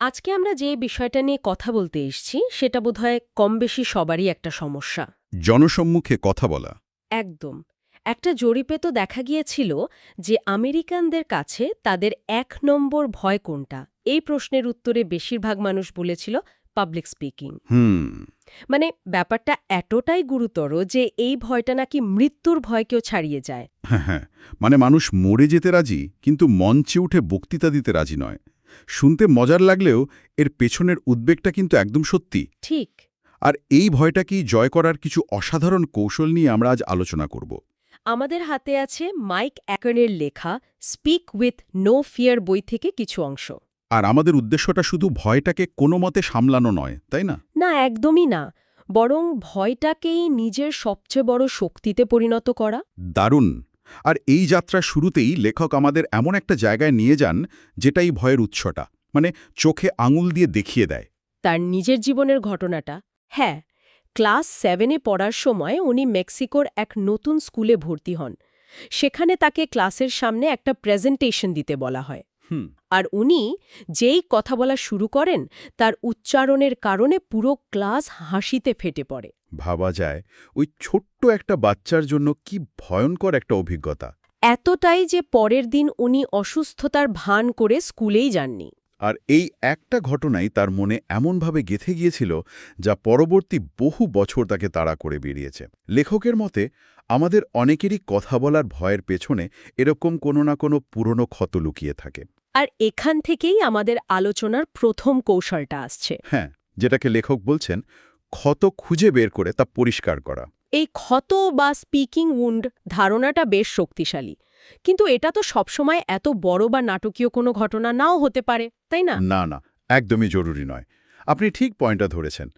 আজকে আমরা যে বিষয়টা নিয়ে কথা বলতে এসেছি সেটা বোধহয় কম বেশি সবারই একটা সমস্যা। জনসম্মুখে কথা বলা। একদম। একটা জরিপে তো দেখা গিয়েছিল যে আমেরিকানদের কাছে তাদের ১ নম্বর ভয় কোনটা, এই প্রশ্নের উত্তরে বেশিরভাগ মানুষ বলেছিল পাবলিক স্পিকিং। হুম। মানে ব্যাপারটা এতটাই গুরুতর যে এই ভয়টা নাকি মৃত্যুর ভয়কেও ছাড়িয়ে যায়। হ্যাঁ, হ্যাঁ। মানে মানুষ মরে যেতে রাজি, কিন্তু মঞ্চে উঠে বক্তৃতা দিতে রাজি নয়। শুনতে মজার লাগলেও এর পেছনের উদ্বেগটা কিন্তু একদম সত্যি। ঠিক। আর এই ভয়টা কি জয় করার কিছু অসাধারণ কৌশল নিয়ে আমরা আজ আলোচনা করব। আমাদের হাতে আছে মাইক অ্যাকনের লেখা স্পিক উইথ নো ফিয়ার বই থেকে কিছু অংশ। আর আমাদের উদ্দেশ্যটা শুধু ভয়টাকে কোনো মতে সামলানো নয়, তাই না? না, একদমই না। বরং ভয়টাকেই নিজের সবচেয়ে বড় শক্তিতে পরিণত করা। দারুণ। আর এই যাত্রার শুরুতেই লেখক আমাদের এমন একটা জায়গায় নিয়ে যান, যেটাই ভয়ের উৎসটা, মানে চোখে আঙুল দিয়ে দেখিয়ে দেয়। তার নিজের জীবনের ঘটনাটা। হ্যাঁ, ক্লাস 7-এ পড়ার সময় উনি মেক্সিকোর এক নতুন স্কুলে ভর্তি হন। সেখানে তাকে ক্লাসের সামনে একটা প্রেজেন্টেশন দিতে বলা হয়। হুম। আর উনি যেই কথা বলা শুরু করেন, তার উচ্চারণের কারণে পুরো ক্লাস হাসিতে ফেটে পড়ে। ভাবা যায় ওই ছোট্ট একটা বাচ্চার জন্য কি ভয়ঙ্কর একটা অভিজ্ঞতা। এতটাই যে পরের দিন উনি অসুস্থতার ভান করে স্কুলেই যাননি। আর এই একটা ঘটনাই তার মনে এমনভাবে গেঁথে গিয়েছিল, যা পরবর্তী বহু বছর তাকে তাড়া করে বেরিয়েছে। লেখকের মতে আমাদের অনেকেরই কথা বলার ভয়ের পেছনে এরকম কোনো না কোনো পুরনো ক্ষত লুকিয়ে থাকে। আর এখান থেকেই আমাদের আলোচনার প্রথম কৌশলটা আসছে। হ্যাঁ, যেটাকে লেখক বলছেন ক্ষত খুঁজে বের করে তা পরিষ্কার করা। এই ক্ষত বা স্পিকিং উন্ড ধারণাটা বেশ শক্তিশালী, কিন্তু এটা তো সবসময় এত বড় বা নাটকীয় কোনো ঘটনা নাও হতে পারে, তাই না? না, না, একদমই জরুরি নয়। আপনি ঠিক পয়েন্টটা ধরেছেন।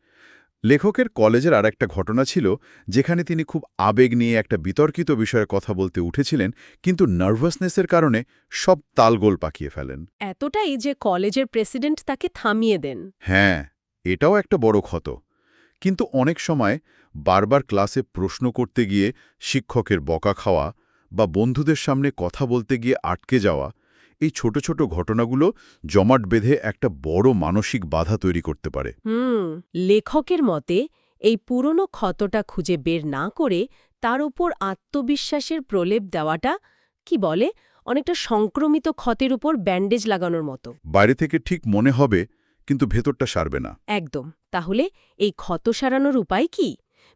লেখকের কলেজের আর একটা ঘটনা ছিল, যেখানে তিনি খুব আবেগ নিয়ে একটা বিতর্কিত বিষয়ে কথা বলতে উঠেছিলেন, কিন্তু নার্ভাসনেসের কারণে সব তালগোল পাকিয়ে ফেলেন। এতটাই যে কলেজের প্রেসিডেন্ট তাকে থামিয়ে দেন। হ্যাঁ, এটাও একটা বড় ক্ষত। কিন্তু অনেক সময় বারবার ক্লাসে প্রশ্ন করতে গিয়ে শিক্ষকের বকা খাওয়া বা বন্ধুদের সামনে কথা বলতে গিয়ে আটকে যাওয়া, এই ছোট ছোট ঘটনাগুলো জমাট বেঁধে একটা বড় মানসিক বাধা তৈরি করতে পারে। লেখকের মতে এই পুরনো ক্ষতটা খুঁজে বের না করে তার উপর আত্মবিশ্বাসের প্রলেপ দেওয়াটা, কি বলে, অনেকটা সংক্রমিত ক্ষতের উপর ব্যান্ডেজ লাগানোর মতো। বাইরে থেকে ঠিক মনে হবে, কিন্তু ভেতরটা সারবে না। একদম। তাহলে এই ক্ষত সারানোর উপায় কি?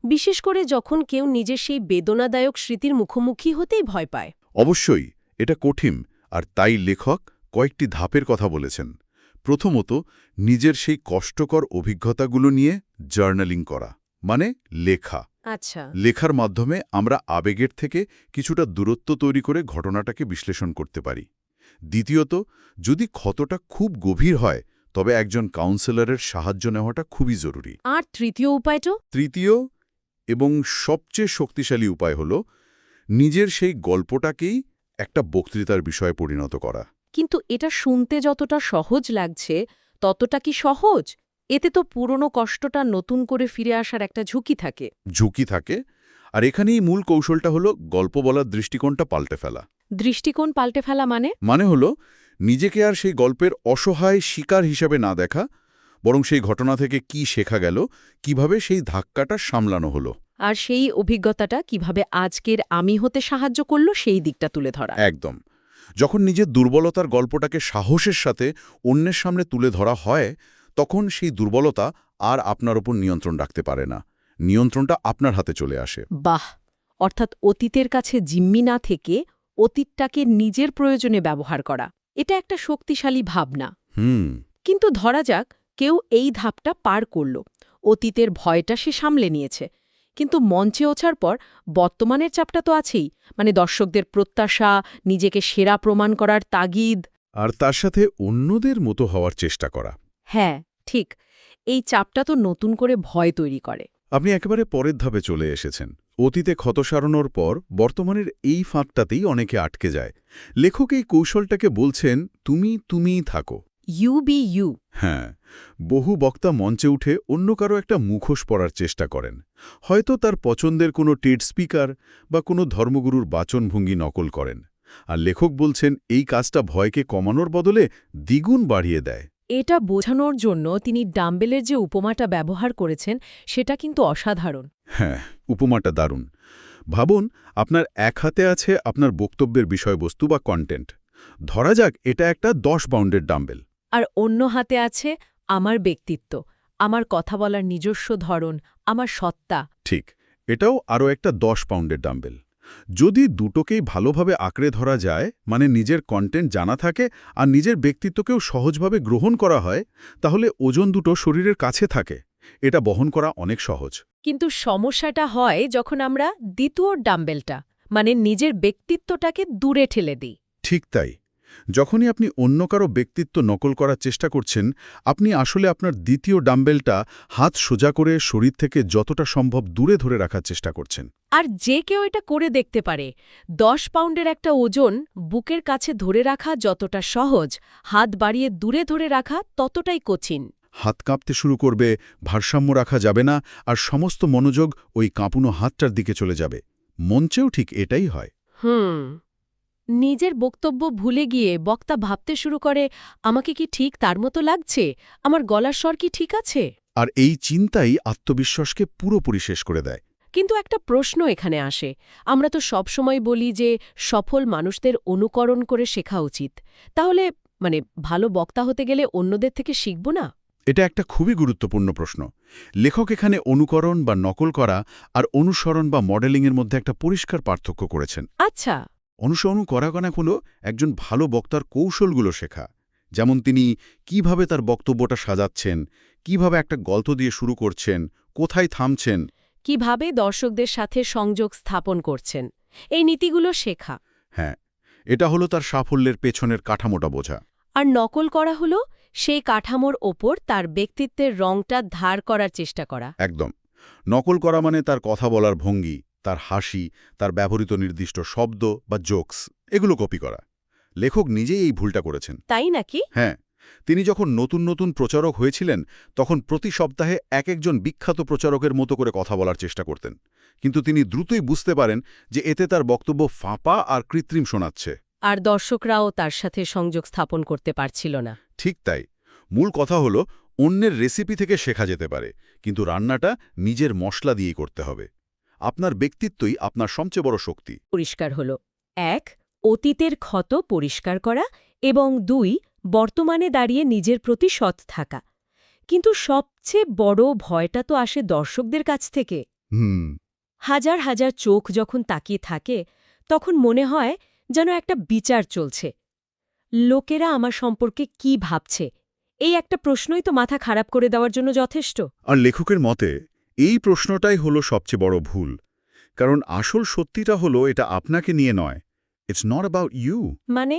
বিশেষ করে যখন কেউ নিজের সেই বেদনাদায়ক স্মৃতির মুখোমুখি হতেই ভয় পায়। অবশ্যই এটা কঠিন, আর তাই লেখক কয়েকটি ধাপের কথা বলেছেন। প্রথমত, নিজের সেই কষ্টকর অভিজ্ঞতাগুলো নিয়ে জার্নালিং করা, মানে লেখা। আচ্ছা। লেখার মাধ্যমে আমরা আবেগের থেকে কিছুটা দূরত্ব তৈরি করে ঘটনাটাকে বিশ্লেষণ করতে পারি। দ্বিতীয়ত, যদি ক্ষতটা খুব গভীর হয়, তবে একজন কাউন্সেলরের সাহায্য নেওয়াটা খুবই জরুরি। আর তৃতীয় উপায়টা? তৃতীয় এবং সবচেয়ে শক্তিশালী উপায় হল নিজের সেই গল্পটাকেই একটা বক্তৃতার বিষয়ে পরিণত করা। কিন্তু এটা শুনতে যতটা সহজ লাগছে, ততটা কি সহজ? এতে তো পুরনো কষ্টটা নতুন করে ফিরে আসার একটা ঝুঁকি থাকে। ঝুঁকি থাকে, আর এখানেই মূল কৌশলটা হলো গল্প বলার দৃষ্টিকোণটা পাল্টে ফেলা। দৃষ্টিকোণ পাল্টে ফেলা মানে? মানে হলো নিজেকে আর সেই গল্পের অসহায় শিকার হিসেবে না দেখা, বরং সেই ঘটনা থেকে কি শেখা গেল, কিভাবে সেই ধাক্কাটা সামলানো হলো। আর সেই অভিজ্ঞতাটা কিভাবে আজকের আমি হতে সাহায্য করল সেই দিকটা তুলে ধরা। একদম। যখন নিজের দুর্বলতার গল্পটাকে সাহসের সাথে অন্যের সামনে তুলে ধরা হয়, তখন সেই দুর্বলতা আর আপনার উপর নিয়ন্ত্রণ রাখতে পারে না। নিয়ন্ত্রণটা আপনার হাতে চলে আসে। বাহ! অর্থাৎ অতীতের কাছে জিম্মি না থেকে অতীতটাকে নিজের প্রয়োজনে ব্যবহার করা। এটা একটা শক্তিশালী ভাবনা। হুম। কিন্তু ধরা যাক কেউ এই ধাপটা পার করল। অতীতের ভয়টা সে সামলে নিয়েছে। কিন্তু মঞ্চে ওঠার পর বর্তমানের চাপটা তো আছেই। মানে দর্শকদের প্রত্যাশা, নিজেকে সেরা প্রমাণ করার তাগিদ। আর তার সাথে অন্যদের মতো হওয়ার চেষ্টা করা। হ্যাঁ, ঠিক। এই চাপটা তো নতুন করে ভয় তৈরি করে। আপনি একেবারে পরের ধাপে চলে এসেছেন। অতীতে ক্ষত সারানোর পর বর্তমানের এই ফাঁকটাতেই অনেকে আটকে যায়। লেখক এই কৌশলটাকে বলছেন তুমিই থাকো। You be you. হ্যাঁ, বহু বক্তা মঞ্চে উঠে অন্য কারো একটা মুখোশ পরার চেষ্টা করেন। হয়তো তার পছন্দের কোনো টেড স্পিকার বা কোনো ধর্মগুরুর বাচনভঙ্গি নকল করেন। আর লেখক বলছেন এই কাজটা ভয়কে কমানোর বদলে দ্বিগুণ বাড়িয়ে দেয়। এটা বোঝানোর জন্য তিনি ডাম্বেলের যে উপমাটা ব্যবহার করেছেন সেটা কিন্তু অসাধারণ। হ্যাঁ, উপমাটা দারুণ। ভাবুন, আপনার এক হাতে আছে আপনার বক্তব্যের বিষয়বস্তু বা কন্টেন্ট। ধরা যাক এটা একটা 10 পাউন্ডের ডাম্বেল। আর অন্য হাতে আছে আমার ব্যক্তিত্ব, আমার কথা বলার নিজস্ব ধরন, আমার সত্তা। ঠিক, এটাও আরও একটা 10 পাউন্ডের ডাম্বেল। যদি দুটোকেই ভালোভাবে আঁকড়ে ধরা যায়, মানে নিজের কন্টেন্ট জানা থাকে আর নিজের ব্যক্তিত্বকেও সহজভাবে গ্রহণ করা হয়, তাহলে ওজন দুটো শরীরের কাছে থাকে। এটা বহন করা অনেক সহজ। কিন্তু সমস্যাটা হয় যখন আমরা দ্বিতীয় ডাম্বেলটা, মানে নিজের ব্যক্তিত্বটাকে দূরে ঠেলে দিই। ঠিক তাই। যখনই আপনি অন্য কারো ব্যক্তিত্ব নকল করার চেষ্টা করছেন, আপনি আসলে আপনার দ্বিতীয় ডাম্বেলটা হাত সোজা করে শরীর থেকে যতটা সম্ভব দূরে ধরে রাখার চেষ্টা করছেন। আর যে কেউ এটা করে দেখতে পারে। 10 পাউন্ডের একটা ওজন বুকের কাছে ধরে রাখা যতটা সহজ, হাত বাড়িয়ে দূরে ধরে রাখা ততটাই কঠিন। হাত কাঁপতে শুরু করবে, ভারসাম্য রাখা যাবে না, আর সমস্ত মনোযোগ ওই কাঁপুনো হাতটার দিকে চলে যাবে। মঞ্চেও ঠিক এটাই হয়। নিজের বক্তব্য ভুলে গিয়ে বক্তা ভাবতে শুরু করে, আমাকে কি ঠিক তার মতো লাগছে, আমার গলার স্বর কি ঠিক আছে। আর এই চিন্তাই আত্মবিশ্বাসকে পুরোপুরি শেষ করে দেয়। কিন্তু একটা প্রশ্ন এখানে আসে, আমরা তো সবসময় বলি যে সফল মানুষদের অনুকরণ করে শেখা উচিত। তাহলে ভালো বক্তা হতে গেলে অন্যদের থেকে শিখব না? এটা একটা খুবই গুরুত্বপূর্ণ প্রশ্ন। লেখক এখানে অনুকরণ বা নকল করা আর অনুসরণ বা মডেলিংয়ের মধ্যে একটা পরিষ্কার পার্থক্য করেছেন। আচ্ছা। অনুসরণ করা হলো একজন ভালো বক্তার কৌশলগুলো শেখা। যেমন তিনি কিভাবে তার বক্তব্যটা সাজাচ্ছেন, কিভাবে একটা গল্প দিয়ে শুরু করছেন, কোথায় থামছেন। কিভাবে দর্শকদের সাথে সংযোগ স্থাপন করছেন, এই নীতিগুলো শেখা। হ্যাঁ, এটা হলো তার সাফল্যের পেছনের কাঠামোটা বোঝা। আর নকল করা হলো সেই কাঠামোর ওপর তার ব্যক্তিত্বের রংটা ধার করার চেষ্টা করা। একদম। নকল করা মানে তার কথা বলার ভঙ্গি, তার হাসি, তার ব্যবহৃত নির্দিষ্ট শব্দ বা জোকস, এগুলো কপি করা। লেখক নিজেই এই ভুলটা করেছেন। তাই নাকি? হ্যাঁ, তিনি যখন নতুন নতুন প্রচারক হয়েছিলেন, তখন প্রতি সপ্তাহে একজন বিখ্যাত প্রচারকের মতো করে কথা বলার চেষ্টা করতেন। কিন্তু তিনি দ্রুতই বুঝতে পারেন যে এতে তার বক্তব্য ফাঁপা আর কৃত্রিম শোনাচ্ছে। আর দর্শকরাও তার সাথে সংযোগ স্থাপন করতে পারছিল না। ঠিক তাই। মূল কথা হলো, অন্যের রেসিপি থেকে শেখা যেতে পারে, কিন্তু রান্নাটা নিজের মশলা দিয়েই করতে হবে। আপনার ব্যক্তিত্বই আপনার সবচেয়ে বড় শক্তি। পরিষ্কার হল, 1. অতীতের ক্ষত পরিষ্কার করা, এবং 2. বর্তমানে দাঁড়িয়ে নিজের প্রতি সৎ থাকা। কিন্তু সবচেয়ে বড় ভয়টা তো আসে দর্শকদের কাছ থেকে। হাজার হাজার চোখ যখন তাকিয়ে থাকে, তখন মনে হয় যেন একটা বিচার চলছে। লোকেরা আমার সম্পর্কে কি ভাবছে, এই একটা প্রশ্নই তো মাথা খারাপ করে দেওয়ার জন্য যথেষ্ট। আর লেখকের মতে এই প্রশ্নটাই হলো সবচেয়ে বড় ভুল। কারণ আসল সত্যিটা হলো এটা আপনাকে নিয়ে নয়। It's not about you. মানে?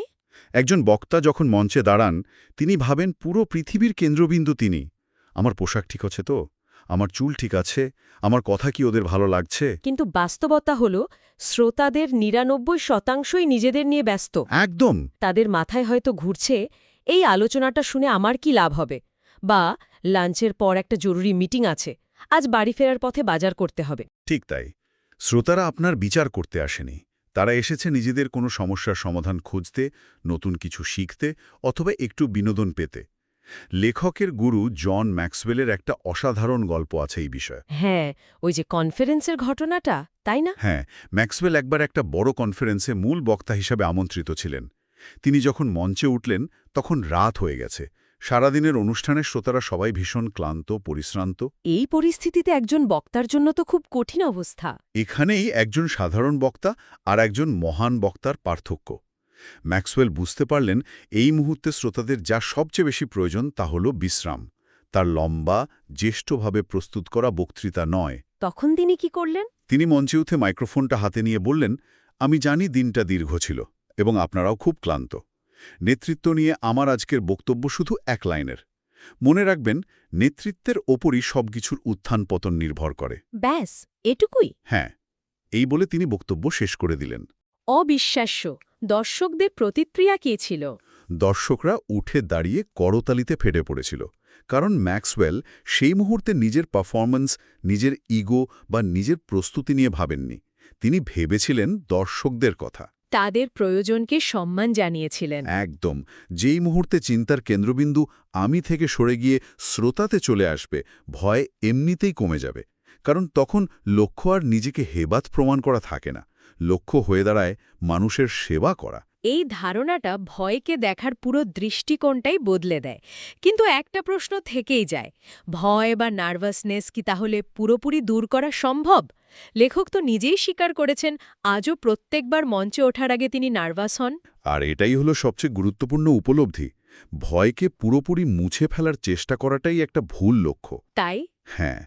একজন বক্তা যখন মঞ্চে দাঁড়ান, তিনি ভাবেন পুরো পৃথিবীর কেন্দ্রবিন্দু তিনি। আমার পোশাক ঠিক আছে তো? আমার চুল ঠিক আছে? আমার কথা কি ওদের ভালো লাগছে? কিন্তু বাস্তবতা হল, শ্রোতাদের ৯৯%ই নিজেদের নিয়ে ব্যস্ত। একদম। তাদের মাথায় হয়তো ঘুরছে, এই আলোচনাটা শুনে আমার কি লাভ হবে, বা লাঞ্চের পর একটা জরুরি মিটিং আছে, আজ বাড়ি ফেরার পথে বাজার করতে হবে। ঠিক তাই। শ্রোতারা আপনার বিচার করতে আসেনি। তারা এসেছে নিজেদের কোনো সমস্যার সমাধান খুঁজতে, নতুন কিছু শিখতে, অথবা একটু বিনোদন পেতে। লেখকের গুরু জন ম্যাক্সওয়েলের একটা অসাধারণ গল্প আছে এই বিষয়ে। হ্যাঁ, ওই যে কনফারেন্সের ঘটনাটা, তাই না? হ্যাঁ, ম্যাক্সওয়েল একবার একটা বড় কনফারেন্সে মূল বক্তা হিসাবে আমন্ত্রিত ছিলেন। তিনি যখন মঞ্চে উঠলেন, তখন রাত হয়ে গেছে। সারাদিনের অনুষ্ঠানের শ্রোতারা সবাই ভীষণ ক্লান্ত, পরিশ্রান্ত। এই পরিস্থিতিতে একজন বক্তার জন্য তো খুব কঠিন অবস্থা। এখানেই একজন সাধারণ বক্তা আর একজন মহান বক্তার পার্থক্য। ম্যাক্সওয়েল বুঝতে পারলেন, এই মুহূর্তে শ্রোতাদের যা সবচেয়ে বেশি প্রয়োজন তা হল বিশ্রাম। তার লম্বা, জ্যেষ্ঠভাবে প্রস্তুত করা বক্তৃতা নয়। তখন তিনি কি করলেন? তিনি মঞ্চে উঠে মাইক্রোফোনটা হাতে নিয়ে বললেন, আমি জানি দিনটা দীর্ঘ ছিল এবং আপনারাও খুব ক্লান্ত। নেতৃত্ব নিয়ে আমার আজকের বক্তব্য শুধু এক লাইনের। মনে রাখবেন, নেতৃত্বের ওপরই সবকিছুর উত্থান পতন নির্ভর করে। ব্যাস, এটুকুই? হ্যাঁ, এই বলে তিনি বক্তব্য শেষ করে দিলেন। অবিশ্বাস্য। দর্শকদের প্রতিক্রিয়া কী ছিল? দর্শকরা উঠে দাঁড়িয়ে করতালিতে ফেটে পড়েছিল। কারণ ম্যাক্সওয়েল সেই মুহূর্তে নিজের পারফরম্যান্স, নিজের ইগো বা নিজের প্রস্তুতি নিয়ে ভাবেননি। তিনি ভেবেছিলেন দর্শকদের কথা। তাদের প্রয়োজনকে সম্মান জানিয়েছিলেন। একদম। যেই মুহূর্তে চিন্তার কেন্দ্রবিন্দু আমি থেকে সরে গিয়ে শ্রোতাতে চলে আসবে, ভয় এমনিতেই কমে যাবে। কারণ তখন লক্ষ্য আর নিজেকে হেবাত প্রমাণ করা থাকে না, লক্ষ্য হয়ে দাঁড়ায় মানুষের সেবা করা। এই ধারণাটা ভয়কে দেখার পুরো দৃষ্টিকোণটাই বদলে দেয়। কিন্তু একটা প্রশ্ন থেকেই যায়, ভয় বা নার্ভাসনেস কি তাহলে পুরোপুরি দূর করা সম্ভব? লেখক তো নিজেই স্বীকার করেছেন আজও প্রত্যেকবার মঞ্চে ওঠার আগে তিনি নার্ভাস হন। আর এটাই হলো সবচেয়ে গুরুত্বপূর্ণ উপলব্ধি। ভয়কে পুরোপুরি মুছে ফেলার চেষ্টা করাটাই একটা ভুল লক্ষ্য। তাই হ্যাঁ,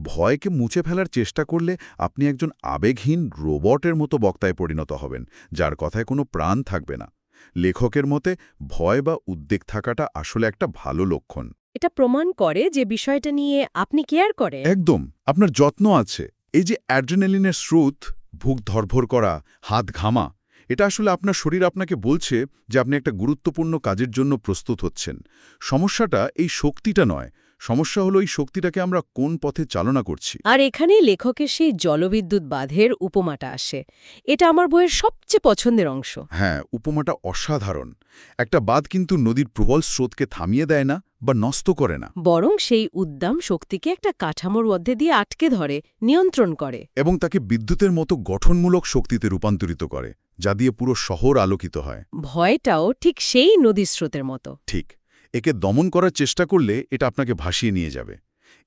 ভয়কে মুছে ফেলার চেষ্টা করলে আপনি একজন আবেগহীন রোবটের মতো বক্তায় পরিণত হবেন, যার কথায় কোনো প্রাণ থাকবে না। লেখকের মতে ভয় বা উদ্বেগ থাকাটা আসলে একটা ভালো লক্ষণ। এটা প্রমাণ করে যে বিষয়টা নিয়ে আপনি কেয়ার করেন। একদম, আপনার যত্ন আছে। এই যে অ্যাড্রেনালিনের স্রোত, বুক ধরফর করা, হাত ঘামা, এটা আসলে আপনার শরীর আপনাকে বলছে যে আপনি একটা গুরুত্বপূর্ণ কাজের জন্য প্রস্তুত হচ্ছেন। সমস্যাটা এই শক্তিটা নয়, সমস্যা হলো এই শক্তিটাকে আমরা কোন পথে চালনা করছি। আর এখানেই লেখকের সেই জলবিদ্যুৎ বাঁধের উপমাটা আসে। এটা আমার বইয়ের সবচেয়ে পছন্দের অংশ। হ্যাঁ, উপমাটা অসাধারণ। একটা বাঁধ কিন্তু নদীর প্রবল স্রোতকে থামিয়ে দেয় না বা নষ্ট করে না, বরং সেই উদ্দাম শক্তিকে একটা কাঠামোর মধ্যে দিয়ে আটকে ধরে, নিয়ন্ত্রণ করে। এবং তাকে বিদ্যুতের মতো গঠনমূলক শক্তিতে রূপান্তরিত করে, যা দিয়ে পুরো শহর আলোকিত হয়। ভয়টাও ঠিক সেই নদীর স্রোতের মতো। ঠিক, একে দমন করার চেষ্টা করলে এটা আপনাকে ভাসিয়ে নিয়ে যাবে।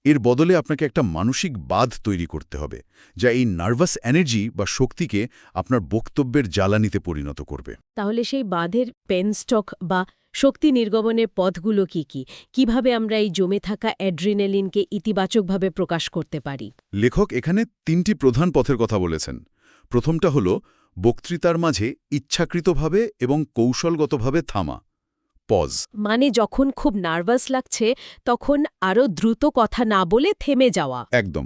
এর বদলে আপনাকে একটা মানসিক বাঁধ তৈরি করতে হবে, যা এই নার্ভাস এনার্জি বা শক্তিকে আপনার বক্তব্যের জ্বালানিতে পরিণত করবে। তাহলে সেই বাঁধের পেনস্টক বা শক্তি নির্গমনের পথগুলো কি কি? কিভাবে আমরা এই জমে থাকা অ্যাড্রিনালিনকে ইতিবাচকভাবে প্রকাশ করতে পারি? লেখক এখানে ৩টি প্রধান পথের কথা বলেছেন। প্রথমটা হল বক্তৃতার মাঝে ইচ্ছাকৃতভাবে এবং কৌশলগতভাবে থামা, পজ। মানে যখন খুব নার্ভাস লাগছে তখন আরও দ্রুত কথা না বলে থেমে যাওয়া। একদম।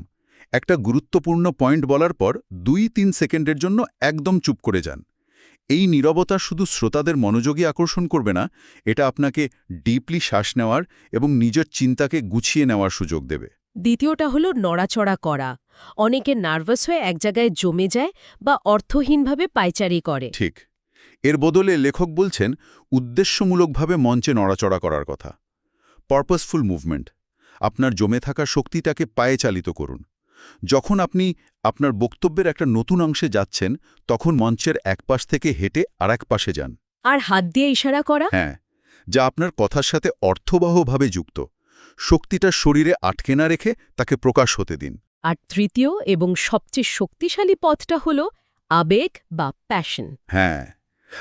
একটা গুরুত্বপূর্ণ পয়েন্ট বলার পর ২-৩ সেকেন্ডের জন্য একদম চুপ করে যান। এই নীরবতা শুধু শ্রোতাদের মনোযোগী আকর্ষণ করবে না, এটা আপনাকে ডিপলি শ্বাস নেওয়ার এবং নিজের চিন্তাকে গুছিয়ে নেওয়ার সুযোগ দেবে। দ্বিতীয়টা হলো নড়াচড়া করা। অনেকে নার্ভাস হয়ে এক জায়গায় জমে যায় বা অর্থহীনভাবে পায়চারি করে। ঠিক। এর বদলে লেখক বলছেন উদ্দেশ্যমূলকভাবে মঞ্চে নড়াচড়া করার কথা। Purposeful movement. আপনার জমে থাকা শক্তিটাকে পায়ে চালিত করুন। যখন আপনি আপনার বক্তব্যের একটা নতুন অংশে যাচ্ছেন, তখন মঞ্চের এক পাশ থেকে হেঁটে আরেক পাশে যান। আর হাত দিয়ে ইশারা করা। হ্যাঁ, যা আপনার কথার সাথে অর্থবহভাবে যুক্ত। শক্তিটা শরীরে আটকে না রেখে তাকে প্রকাশ হতে দিন। আর তৃতীয় এবং সবচেয়ে শক্তিশালী পথটা হলো আবেগ বা প্যাশন। হ্যাঁ,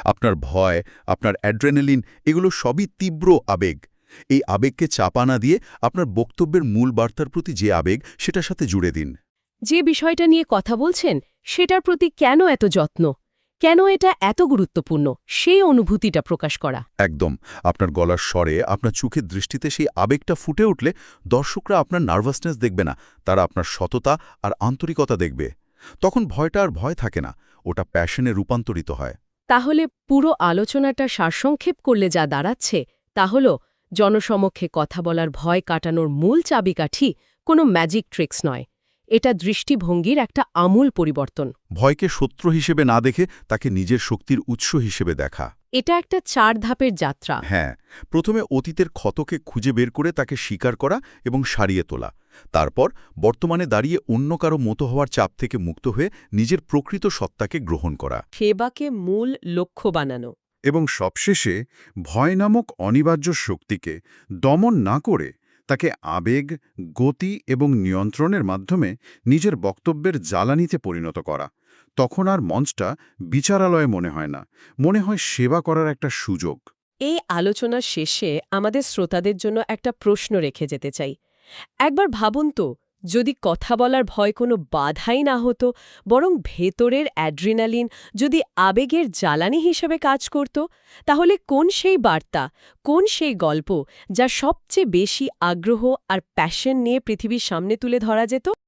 আপনার ভয়, আপনার অ্যাড্রেনালিন, এগুলো সবই তীব্র আবেগ। এই আবেগকে চাপা না দিয়ে আপনার বক্তব্যের মূল বার্তার প্রতি যে আবেগ, সেটার সাথে জুড়ে দিন। যে বিষয়টা নিয়ে কথা বলছেন সেটার প্রতি কেন এত যত্ন, কেন এটা এত গুরুত্বপূর্ণ, সেই অনুভূতিটা প্রকাশ করা। একদম। আপনার গলার স্বরে, আপনার চোখের দৃষ্টিতে সেই আবেগটা ফুটে উঠলে দর্শকরা আপনার নার্ভাসনেস দেখবে না, তারা আপনার সততা আর আন্তরিকতা দেখবে। তখন ভয়টা আর ভয় থাকে না, ওটা প্যাশনে রূপান্তরিত হয়। তাহলে পুরো আলোচনাটা সারসংক্ষেপ করলে যা দাঁড়াচ্ছে তা হল জনসমক্ষে কথা বলার ভয় কাটানোর মূল চাবিকাঠি কোনো ম্যাজিক ট্রিক্স নয়, এটা দৃষ্টিভঙ্গির একটা আমূল পরিবর্তন। ভয়কে শত্রু হিসেবে না দেখে তাকে নিজের শক্তির উৎস হিসেবে দেখা। এটা একটা ৪ ধাপের যাত্রা। হ্যাঁ, প্রথমে অতীতের ক্ষতকে খুঁজে বের করে তাকে স্বীকার করা এবং সারিয়ে তোলা। তারপর বর্তমানে দাঁড়িয়ে অন্য কারো মতো হওয়ার চাপ থেকে মুক্ত হয়ে নিজের প্রকৃত সত্তাকে গ্রহণ করা। সেবাকে মূল লক্ষ্য বানানো। এবং সবশেষে ভয় নামক অনিবার্য শক্তিকে দমন না করে তাকে আবেগ, গতি এবং নিয়ন্ত্রণের মাধ্যমে নিজের বক্তব্যের জ্বালানিতে পরিণত করা। তখন আর মঞ্চটা বিচারালয় মনে হয় না, মনে হয় সেবা করার একটা সুযোগ। এই আলোচনার শেষে আমাদের শ্রোতাদের জন্য একটা প্রশ্ন রেখে যেতে চাই। একবার ভাবুন তো, যদি কথা বলার ভয় কোনো বাধাই না হতো, বরং ভেতরের অ্যাড্রিনালিন যদি আবেগের জ্বালানি হিসেবে কাজ করত, তাহলে কোন সেই বার্তা, কোন সেই গল্প যা সবচেয়ে বেশি আগ্রহ আর প্যাশন নিয়ে পৃথিবীর সামনে তুলে ধরা যেত?